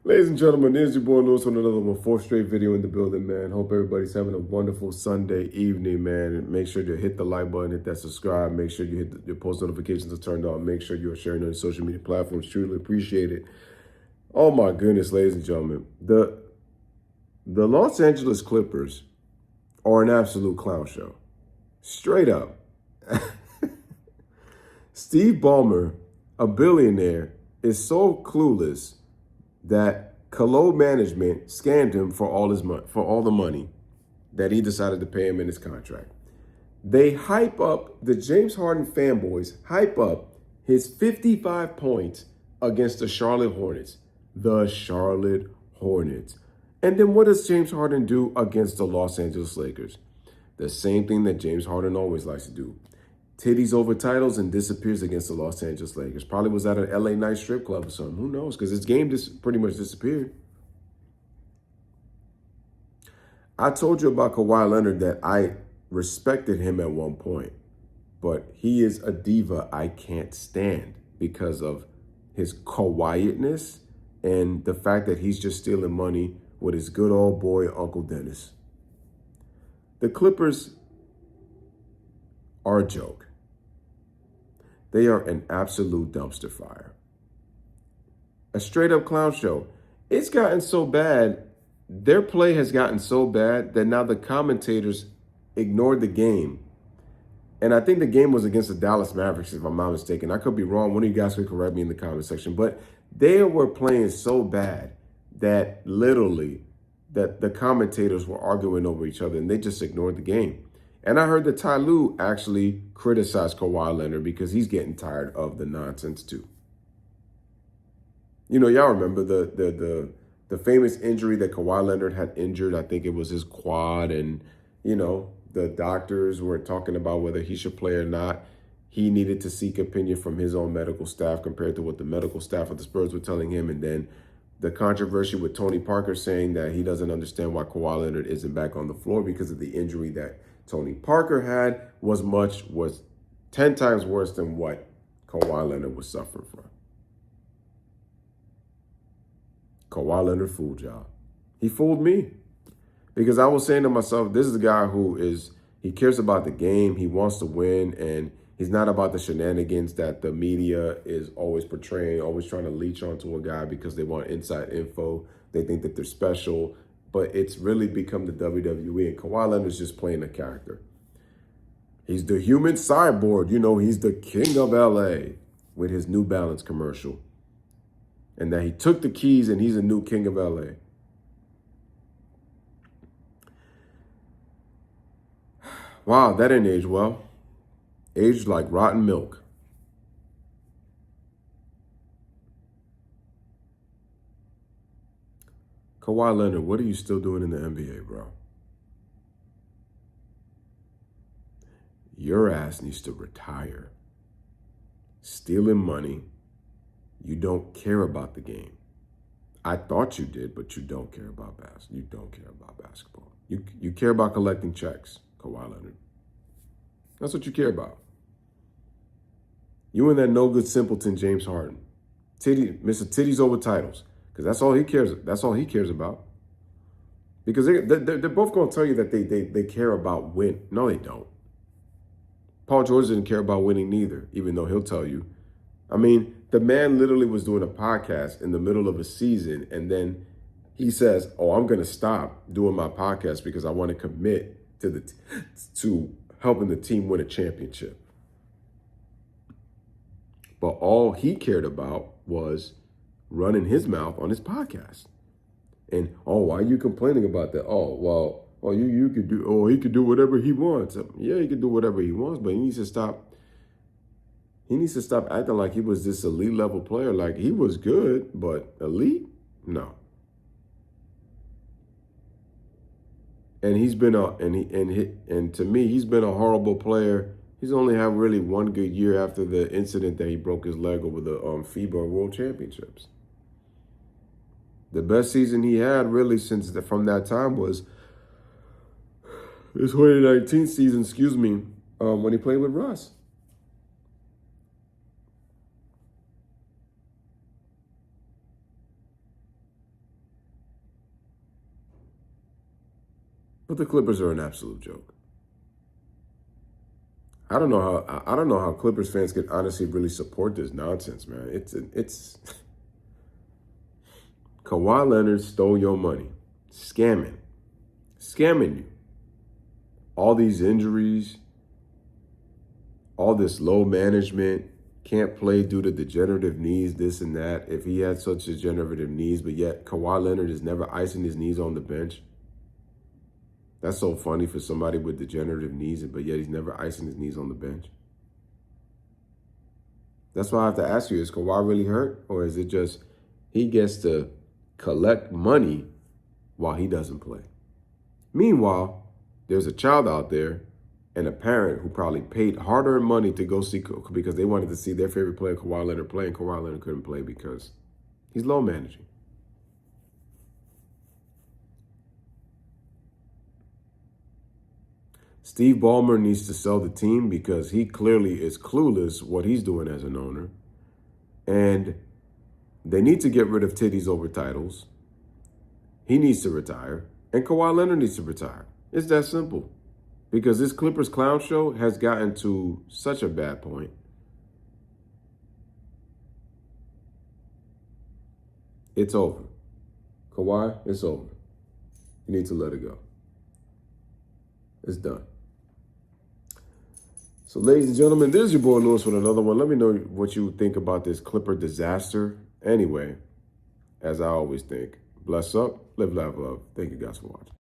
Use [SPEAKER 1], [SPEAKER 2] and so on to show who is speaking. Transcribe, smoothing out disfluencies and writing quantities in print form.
[SPEAKER 1] Ladies and gentlemen, this is your boy Louis on another one, fourth straight video in the building, man. Hope everybody's having a wonderful Sunday evening, man. And make sure to hit the like button, hit that subscribe. Make sure you hit your post notifications are turned on. Make sure you are sharing on your social media platforms. Truly appreciate it. Oh my goodness, ladies and gentlemen. The Los Angeles Clippers are an absolute clown show. Straight up. Steve Ballmer, a billionaire, is so clueless that Colo management scammed him for all the money that he decided to pay him in his contract. They hype up, the James Harden fanboys hype up his 55 points against the Charlotte Hornets. The Charlotte Hornets. And then what does James Harden do against the Los Angeles Lakers? The same thing that James Harden always likes to do. Titties over titles and disappears against the Los Angeles Lakers. Probably was at an LA night strip club or something. Who knows? Because his game just pretty much disappeared. I told you about Kawhi Leonard that I respected him at one point. But he is a diva I can't stand because of his quietness and the fact that he's just stealing money with his good old boy, Uncle Dennis. The Clippers are a joke. They are an absolute dumpster fire. A straight up clown show. It's gotten so bad, their play has gotten so bad that now the commentators ignored the game. And I think the game was against the Dallas Mavericks, if I'm not mistaken. I could be wrong. One of you guys could correct me in the comment section. But they were playing so bad that literally that the commentators were arguing over each other and they just ignored the game. And I heard that Ty Lue actually criticized Kawhi Leonard because he's getting tired of the nonsense too. You know, y'all remember the famous injury that Kawhi Leonard had injured. I think it was his quad, and you know, the doctors were talking about whether he should play or not. He needed to seek opinion from his own medical staff compared to what the medical staff of the Spurs were telling him. And then the controversy with Tony Parker saying that he doesn't understand why Kawhi Leonard isn't back on the floor because of the injury that Tony Parker had was 10 times worse than what Kawhi Leonard was suffering from. Kawhi Leonard fooled y'all. He fooled me. Because I was saying to myself, this is a guy he cares about the game, he wants to win, and he's not about the shenanigans that the media is always portraying, always trying to leech onto a guy because they want inside info. They think that they're special. But it's really become the WWE, and Kawhi Leonard's just playing a character. He's the human cyborg. You know, he's the king of LA with his New Balance commercial. And that he took the keys and he's a new king of LA. Wow, that didn't age well. Aged like rotten milk. Kawhi Leonard, what are you still doing in the NBA, bro? Your ass needs to retire. Stealing money. You don't care about the game. I thought you did, but you don't care about basketball. You don't care about basketball. You care about collecting checks, Kawhi Leonard. That's what you care about. You and that no good simpleton James Harden. Mr. Titties over titles. Because that's all he cares. That's all he cares about. Because they're both going to tell you that they care about win. No, they don't. Paul George didn't care about winning neither, even though he'll tell you. I mean, the man literally was doing a podcast in the middle of a season, and then he says, "Oh, I'm going to stop doing my podcast because I want to commit to helping the team win a championship." But all he cared about was running his mouth on his podcast. And, oh, why are you complaining about that? Oh, well, you could do, he could do whatever he wants. Yeah, he could do whatever he wants, but he needs to stop acting like he was this elite level player. Like, he was good, but elite? No. And he's been and to me, he's been a horrible player. He's only had really one good year after the incident that he broke his leg over the FIBA World Championships. The best season he had really from that time was his 2019 season, when he played with Russ. But the Clippers are an absolute joke. I don't know how Clippers fans could honestly really support this nonsense, man. It's Kawhi Leonard stole your money, scamming you. All these injuries, all this low management, can't play due to degenerative knees, this and that. If he had such degenerative knees, but yet Kawhi Leonard is never icing his knees on the bench. That's so funny for somebody with degenerative knees, but yet he's never icing his knees on the bench. That's why I have to ask you, is Kawhi really hurt? Or is it just he gets to collect money while he doesn't play? Meanwhile, there's a child out there and a parent who probably paid hard-earned money to go see, because they wanted to see their favorite player, Kawhi Leonard, play, and Kawhi Leonard couldn't play because he's low managing. Steve Ballmer needs to sell the team because he clearly is clueless what he's doing as an owner. And they need to get rid of titties over titles. He needs to retire. And Kawhi Leonard needs to retire. It's that simple. Because this Clippers clown show has gotten to such a bad point. It's over. Kawhi, it's over. You need to let it go. It's done. So, ladies and gentlemen, this is your boy Louis with another one. Let me know what you think about this Clipper disaster. Anyway, as I always think, bless up, live, laugh, love. Thank you guys for watching.